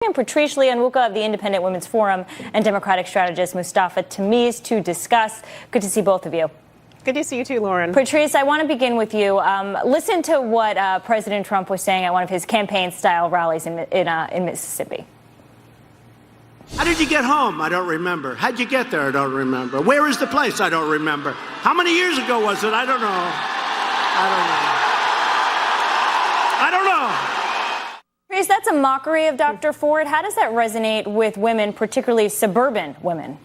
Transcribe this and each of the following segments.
And Patrice Lianwuka of the Independent Women's Forum and Democratic strategist Mustafa Tamiz to discuss. Good to see both of you. Good to see you too, Lauren. Patrice, I want to begin with you. Listen to what President Trump was saying at one of his campaign-style rallies in Mississippi. How did you get home? I don't remember. How'd you get there? I don't remember. Where is the place? I don't remember. How many years ago was it? I don't know. I don't know. Patrice, that's a mockery of Dr. Ford. How does that resonate with women, particularly suburban women?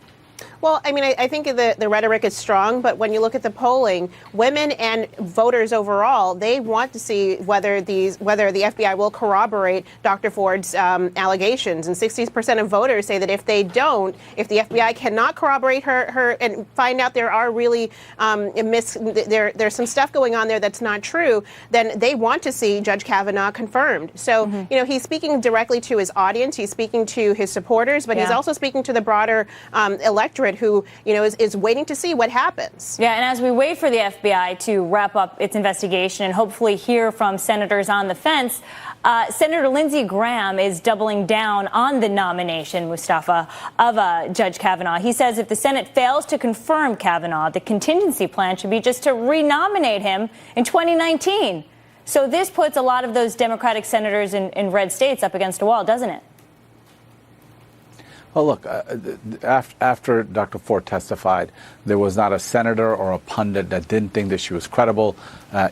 Well, I mean, I think the rhetoric is strong, but when you look at the polling, women and voters overall, they want to see whether the FBI will corroborate Dr. Ford's allegations. And 60% of voters say that if the FBI cannot corroborate her and find out there are really there's some stuff going on there that's not true, then they want to see Judge Kavanaugh confirmed. So, you know, he's speaking directly to his audience, he's speaking to his supporters, but he's also speaking to the broader electorate who, you know, is waiting to see what happens. Yeah, and as we wait for the FBI to wrap up its investigation and hopefully hear from senators on the fence, Senator Lindsey Graham is doubling down on the nomination, Mustafa, of Judge Kavanaugh. He says if the Senate fails to confirm Kavanaugh, the contingency plan should be just to renominate him in 2019. So this puts a lot of those Democratic senators in red states up against a wall, doesn't it? Well, look, after Dr. Ford testified, there was not a senator or a pundit that didn't think that she was credible.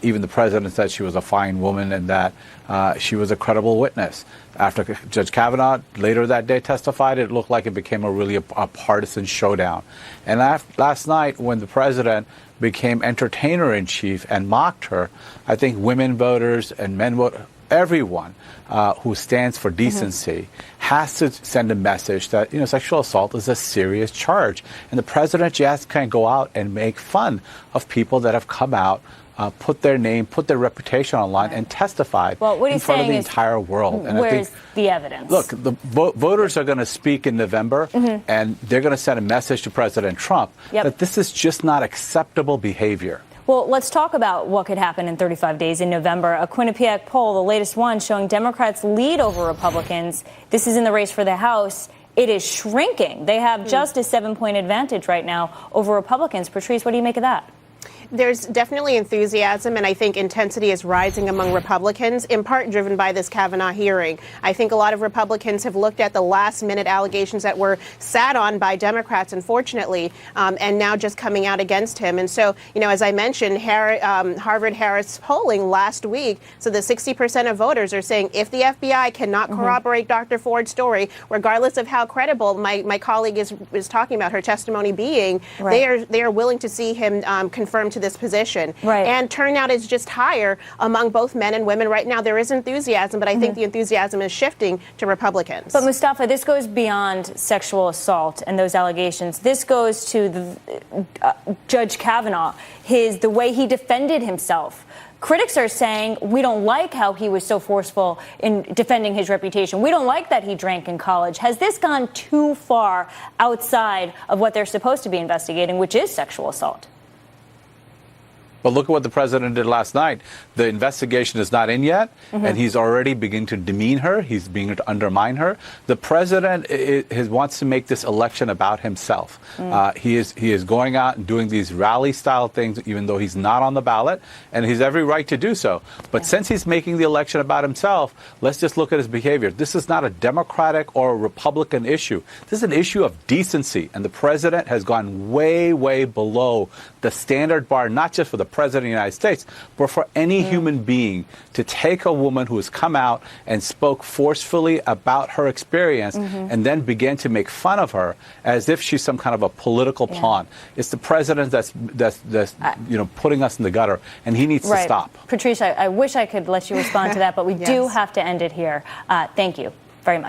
Even the president said she was a fine woman and that she was a credible witness. After Judge Kavanaugh later that day testified, it looked like it became a partisan showdown. And last night, when the president became entertainer-in-chief and mocked her, I think women voters and men voters, everyone who stands for decency has to send a message that, you know, sexual assault is a serious charge. And the president just can't go out and make fun of people that have come out, put their name, put their reputation online, and testified in front of the entire world. And where's the evidence? Look, the voters are going to speak in November, and they're going to send a message to President Trump that this is just not acceptable behavior. Well, let's talk about what could happen in 35 days in November. A Quinnipiac poll, the latest one, showing Democrats lead over Republicans. This is in the race for the House. It is shrinking. They have just a 7-point advantage right now over Republicans. Patrice, what do you make of that? There's definitely enthusiasm, and I think intensity is rising among Republicans, in part driven by this Kavanaugh hearing. I think a lot of Republicans have looked at the last-minute allegations that were sat on by Democrats, unfortunately, and now just coming out against him. And so, you know, as I mentioned, Harvard-Harris polling last week, so the 60% of voters are saying if the FBI cannot corroborate Dr. Ford's story, regardless of how credible my colleague is talking about her testimony being, they are willing to see him confirmed to this position. And turnout is just higher among both men and women right now. There is enthusiasm, but I think the enthusiasm is shifting to Republicans. But Mustafa, this goes beyond sexual assault and those allegations. This goes to Judge Kavanaugh, the way he defended himself. Critics are saying, we don't like how he was so forceful in defending his reputation. We don't like that he drank in college. Has this gone too far outside of what they're supposed to be investigating, which is sexual assault? But look at what the president did last night. The investigation is not in yet, and he's already beginning to demean her. He's beginning to undermine her. The president wants to make this election about himself. He is going out and doing these rally-style things, even though he's not on the ballot, and he's every right to do so. But since he's making the election about himself, let's just look at his behavior. This is not a Democratic or a Republican issue. This is an issue of decency, and the president has gone way, way below the standard bar, not just for the president of the United States, but for any human being to take a woman who has come out and spoke forcefully about her experience and then begin to make fun of her as if she's some kind of a political pawn. It's the president that's you know, putting us in the gutter, and he needs to stop. Patrice, I wish I could let you respond to that, but we do have to end it here. Thank you very much.